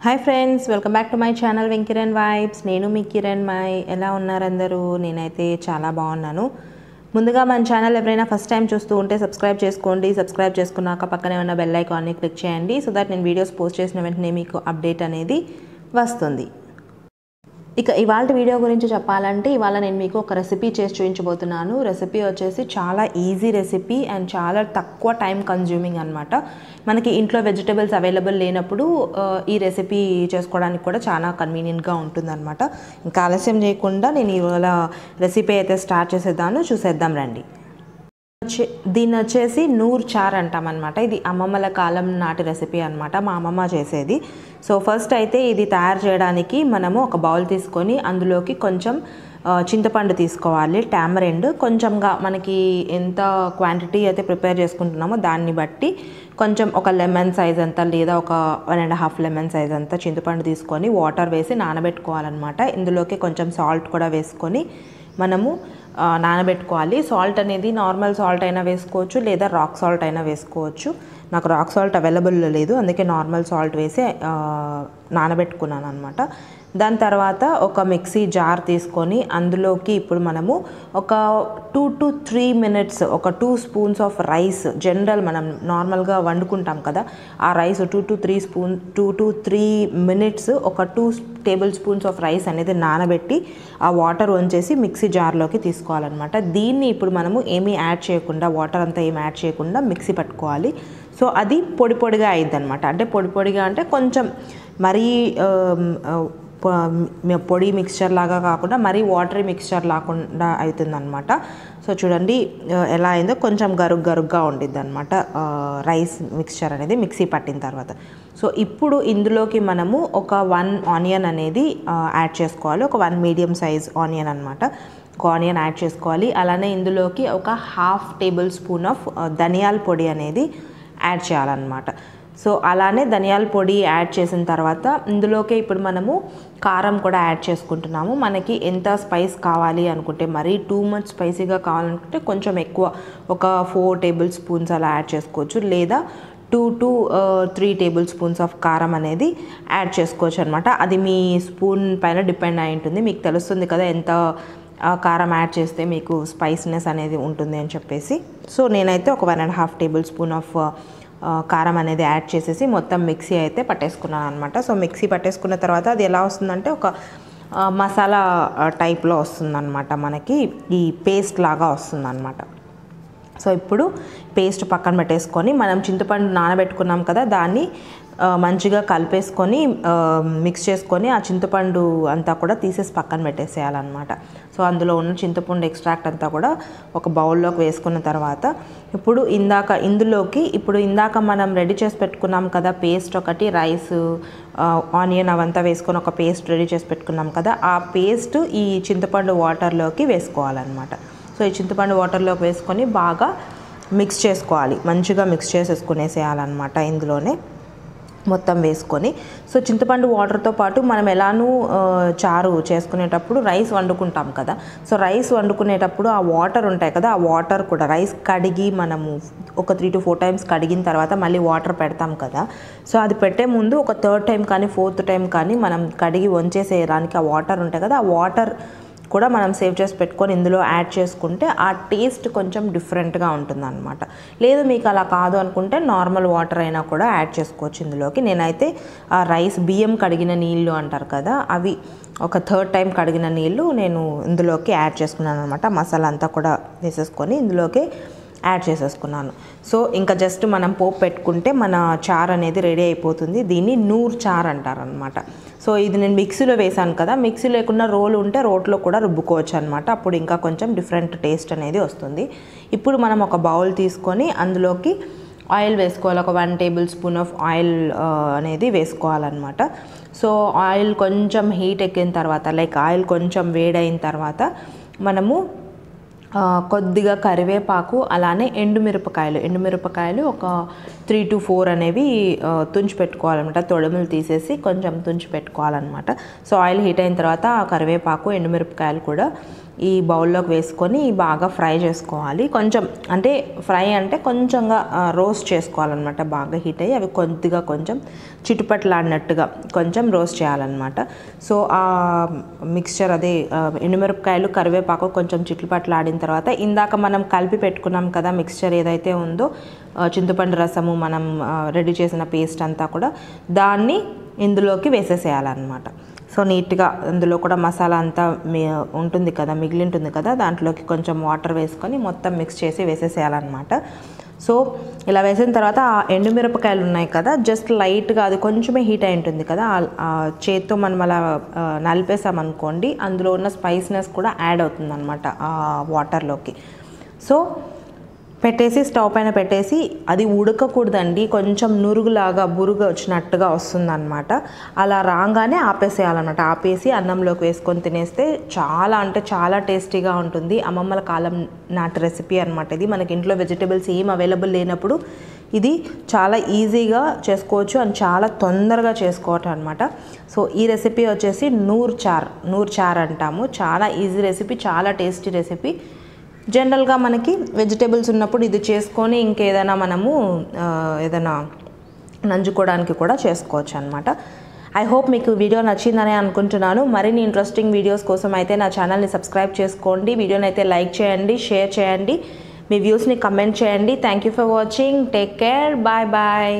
Hi friends, welcome back to my channel వెంకిరణ్ vibes. నేను మీ కిరణ్ మై. ఎలా ఉన్నారు అందరూ? నేనైతే చాలా బాగున్నాను. ముందుగా మన ఛానల్ ఎవరైనా ఫస్ట్ టైం చూస్తూ ఉంటే సబ్స్క్రైబ్ చేసుకోండి. సబ్స్క్రైబ్ చేసుకున్నాక పక్కనే ఉన్న బెల్ ఐకాన్ని క్లిక్ చేయండి, సో దట్ నేను వీడియోస్ పోస్ట్ చేసిన వెంటనే మీకు అప్డేట్ అనేది వస్తుంది. ఇక ఇవాళ వీడియో గురించి చెప్పాలంటే, ఇవాళ నేను మీకు ఒక రెసిపీ చేసి చూపించబోతున్నాను. రెసిపీ వచ్చేసి చాలా ఈజీ రెసిపీ అండ్ చాలా తక్కువ టైం కన్జ్యూమింగ్ అనమాట. మనకి ఇంట్లో వెజిటబుల్స్ అవైలబుల్ లేనప్పుడు ఈ రెసిపీ చేసుకోవడానికి కూడా చాలా కన్వీనియంట్గా ఉంటుందన్నమాట. ఇంకా ఆలస్యం చేయకుండా నేను ఇవాళ రెసిపీ అయితే స్టార్ట్ చూసేద్దాం రండి. దీన్ని వచ్చేసి నూర్ చార్ అంటామన్నమాట. ఇది అమ్మమ్మల కాలం నాటి రెసిపీ అనమాట, మా అమ్మమ్మ చేసేది. సో ఫస్ట్ అయితే ఇది తయారు చేయడానికి మనము ఒక బౌల్ తీసుకొని అందులోకి కొంచెం చింతపండు తీసుకోవాలి, టామరెండ్ కొంచెంగా, మనకి ఎంత క్వాంటిటీ అయితే ప్రిపేర్ చేసుకుంటున్నామో దాన్ని బట్టి కొంచెం ఒక లెమన్ సైజ్ అంతా లేదా ఒక 1.5 లెమన్ సైజ్ అంతా చింతపండు తీసుకొని వాటర్ వేసి నానబెట్టుకోవాలన్నమాట. ఇందులోకి కొంచెం సాల్ట్ కూడా వేసుకొని మనము నానబెట్టుకోవాలి. సాల్ట్ అనేది నార్మల్ సాల్ట్ అయినా వేసుకోవచ్చు లేదా రాక్ సాల్ట్ అయినా వేసుకోవచ్చు. నాకు రాక్ సాల్ట్ అవైలబుల్ లేదు, అందుకే నార్మల్ సాల్ట్ వేసి నానబెట్టుకున్నాను అనమాట. దాని తర్వాత ఒక మిక్సీ జార్ తీసుకొని అందులోకి ఇప్పుడు మనము ఒక 2 to 3 minutes ఒక 2 spoons ఆఫ్ రైస్, జనరల్ మనం నార్మల్గా వండుకుంటాం కదా ఆ రైస్ 2 to 3 minutes ఒక 2 tablespoons ఆఫ్ రైస్ అనేది నానబెట్టి ఆ వాటర్ వంచేసి మిక్సీ జార్లోకి తీసుకోవాలన్నమాట. దీన్ని ఇప్పుడు మనము ఏమీ యాడ్ చేయకుండా, వాటర్ అంతా ఏమి యాడ్ చేయకుండా మిక్సీ పట్టుకోవాలి. సో అది పొడి పొడిగా అయింది అనమాట. అంటే పొడి పొడిగా అంటే కొంచెం మరీ పొడి మిక్స్చర్ లాగా కాకుండా మరీ వాటరీ మిక్స్చర్ లాకుండా అవుతుందన్నమాట. సో చూడండి ఎలా అయిందో, కొంచెం గరుగ్గా ఉండిద్ది అనమాట రైస్ మిక్స్చర్ అనేది మిక్సీ పట్టిన తర్వాత. సో ఇప్పుడు ఇందులోకి మనము ఒక 1 ఆనియన్ అనేది యాడ్ చేసుకోవాలి, ఒక 1 మీడియం సైజ్ ఆనియన్ అనమాట. ఒక ఆనియన్ యాడ్ చేసుకోవాలి. అలానే ఇందులోకి ఒక 1/2 tablespoon ఆఫ్ ధనియాల పొడి అనేది యాడ్ చేయాలన్నమాట. సో అలానే ధనియాల పొడి యాడ్ చేసిన తర్వాత ఇందులోకి ఇప్పుడు మనము కారం కూడా యాడ్ చేసుకుంటున్నాము. మనకి ఎంత స్పైస్ కావాలి అనుకుంటే, మరీ టూ మచ్ స్పైసీగా కావాలనుకుంటే కొంచెం ఎక్కువ, ఒక 4 tablespoons అలా యాడ్ చేసుకోవచ్చు, లేదా 2 to 3 tablespoons ఆఫ్ కారం అనేది యాడ్ చేసుకోవచ్చు అనమాట. అది మీ స్పూన్ పైన డిపెండ్ అయి ఉంటుంది. మీకు తెలుస్తుంది కదా ఎంత కారం యాడ్ చేస్తే మీకు స్పైసీనెస్ అనేది ఉంటుంది అని చెప్పేసి. సో నేనైతే ఒక 1.5 tablespoon ఆఫ్ కారం అనేది యాడ్ చేసేసి మొత్తం మిక్సీ అయితే పట్టేసుకున్నాను అనమాట. సో మిక్సీ పట్టేసుకున్న తర్వాత అది ఎలా వస్తుందంటే ఒక మసాలా టైప్లో వస్తుందన్నమాట, మనకి ఈ పేస్ట్ లాగా వస్తుందన్నమాట. సో ఇప్పుడు పేస్ట్ పక్కన పెట్టేసుకొని మనం చింతపండు నానబెట్టుకున్నాం కదా, దాన్ని మంచిగా కలిపేసుకొని మిక్స్ చేసుకొని ఆ చింతపండు అంతా కూడా తీసేసి పక్కన పెట్టేసేయాలన్నమాట. సో అందులో ఉన్న చింతపండు ఎక్స్ట్రాక్ట్ అంతా కూడా ఒక బౌల్లోకి వేసుకున్న తర్వాత ఇప్పుడు ఇందాక మనం రెడీ చేసి పెట్టుకున్నాం కదా పేస్ట్, ఒకటి రైస్ ఆనియన్ అవంతా వేసుకొని ఒక పేస్ట్ రెడీ చేసి పెట్టుకున్నాం కదా, ఆ పేస్ట్ ఈ చింతపండు వాటర్లోకి వేసుకోవాలన్నమాట. సో ఈ చింతపండు వాటర్లోకి వేసుకొని బాగా మిక్స్ చేసుకోవాలి, మంచిగా మిక్స్ చేసేసుకునేసేయాలన్నమాట ఇందులోనే మొత్తం వేసుకొని. సో చింతపండు వాటర్తో పాటు మనం ఎలానూ చారు చేసుకునేటప్పుడు రైస్ వండుకుంటాం కదా, సో రైస్ వండుకునేటప్పుడు ఆ వాటర్ ఉంటాయి కదా, ఆ వాటర్ కూడా రైస్ కడిగి మనము ఒక 3 to 4 times కడిగిన తర్వాత మళ్ళీ వాటర్ పెడతాం కదా, సో అది పెట్టే ముందు ఒక 3rd time కానీ 4th time కానీ మనం కడిగి వంచేసేయడానికి ఆ వాటర్ ఉంటాయి కదా, ఆ వాటర్ కూడా మనం సేవ్ చేసి పెట్టుకొని ఇందులో యాడ్ చేసుకుంటే ఆ టేస్ట్ కొంచెం డిఫరెంట్గా ఉంటుందన్నమాట. లేదు మీకు అలా కాదు అనుకుంటే నార్మల్ వాటర్ అయినా కూడా యాడ్ చేసుకోవచ్చు ఇందులోకి. నేనైతే ఆ రైస్ బియ్యం కడిగిన నీళ్ళు అంటారు కదా, అవి ఒక 3rd time కడిగిన నీళ్ళు నేను ఇందులోకి యాడ్ చేసుకున్నాను అనమాట. మసాలా అంతా కూడా వేసేసుకొని ఇందులోకి యాడ్ చేసేసుకున్నాను. సో ఇంకా జస్ట్ మనం పోపు పెట్టుకుంటే మన చార్ అనేది రెడీ అయిపోతుంది. దీన్ని నూర్ చార్ అంటారనమాట. సో ఇది నేను మిక్సీలో వేసాను కదా, మిక్సీ లేకుండా రోలు ఉంటే రోట్లో కూడా రుబ్బుకోవచ్చు అనమాట, అప్పుడు ఇంకా కొంచెం డిఫరెంట్ టేస్ట్ అనేది వస్తుంది. ఇప్పుడు మనం ఒక బౌల్ తీసుకొని అందులోకి ఆయిల్ వేసుకోవాలి, ఒక 1 tablespoon ఆఫ్ ఆయిల్ అనేది వేసుకోవాలన్నమాట. సో ఆయిల్ కొంచెం హీట్ ఎక్కిన తర్వాత, లైక్ ఆయిల్ కొంచెం వేడైన తర్వాత మనము కొద్దిగా కరివేపాకు, అలానే ఎండుమిరపకాయలు ఒక 3 to 4 అనేవి తుంచి పెట్టుకోవాలన్నమాట. తొడుములు తీసేసి కొంచెం తుంచి పెట్టుకోవాలన్నమాట. సో ఆయిల్ హీట్ అయిన తర్వాత ఆ కరివేపాకు, ఎండుమిరపకాయలు కూడా ఈ బౌల్లోకి వేసుకొని బాగా ఫ్రై చేసుకోవాలి. కొంచెం అంటే ఫ్రై అంటే కొంచెంగా రోస్ట్ చేసుకోవాలన్నమాట. బాగా హీట్ అయ్యి అవి కొంచెం చిటుపట్లాడినట్టుగా కొంచెం రోస్ట్ చేయాలన్నమాట. సో ఆ మిక్స్చర్ అదే ఎండుమిరపకాయలు, కరివేపాకు కొంచెం చిట్లుపట్లాడిన తర్వాత ఇందాక మనం కలిపి పెట్టుకున్నాం కదా మిక్స్చర్ ఏదైతే ఉందో, చింతపండు రసము మనం రెడీ చేసిన పేస్ట్ అంతా కూడా దాన్ని ఇందులోకి వేసేసేయాలన్నమాట. సో నీట్గా అందులో కూడా మసాలా అంతా ఉంటుంది కదా, మిగిలి ఉంటుంది కదా, దాంట్లోకి కొంచెం వాటర్ వేసుకొని మొత్తం మిక్స్ చేసి వేసేసేయాలన్నమాట. సో ఇలా వేసిన తర్వాత ఆ ఎండుమిరపకాయలు ఉన్నాయి కదా, జస్ట్ లైట్గా అది కొంచెమే హీట్ అయి ఉంటుంది కదా, ఆ చేత్తో మనం అలా నలిపేసామనుకోండి అందులో ఉన్న స్పైస్నెస్ కూడా యాడ్ అవుతుంది అనమాట ఆ వాటర్లోకి. సో పెట్టేసి స్టవ్ పైన పెట్టేసి అది ఉడకకూడదండి, కొంచెం నురుగులాగా బురుగు వచ్చినట్టుగా వస్తుందన్నమాట. అలా రాగానే ఆపేసేయాలన్నమాట. ఆపేసి అన్నంలోకి వేసుకొని తినేస్తే చాలా అంటే చాలా టేస్టీగా ఉంటుంది. అమ్మమ్మల కాలం నాటి రెసిపీ అనమాట ఇది. మనకి ఇంట్లో వెజిటేబుల్స్ ఏం అవైలబుల్ లేనప్పుడు ఇది చాలా ఈజీగా చేసుకోవచ్చు అండ్ చాలా తొందరగా చేసుకోవచ్చు అనమాట. సో ఈ రెసిపీ వచ్చేసి నూర్ చార్ అంటాము. చాలా ఈజీ రెసిపీ, చాలా టేస్టీ రెసిపీ. జనరల్గా మనకి వెజిటేబుల్స్ ఉన్నప్పుడు ఇది చేసుకొని ఇంకేదైనా మనము ఏదైనా నంజుకోవడానికి కూడా చేసుకోవచ్చు అనమాట. ఐ హోప్ మీకు వీడియో నచ్చిందని అనుకుంటున్నాను. మరిన్ని ఇంట్రెస్టింగ్ వీడియోస్ కోసం అయితే నా ఛానల్ని సబ్స్క్రైబ్ చేసుకోండి. వీడియోని అయితే లైక్ చేయండి, షేర్ చేయండి, మీ వ్యూస్ని కమెంట్ చేయండి. Thank you for watching. Take care. Bye bye.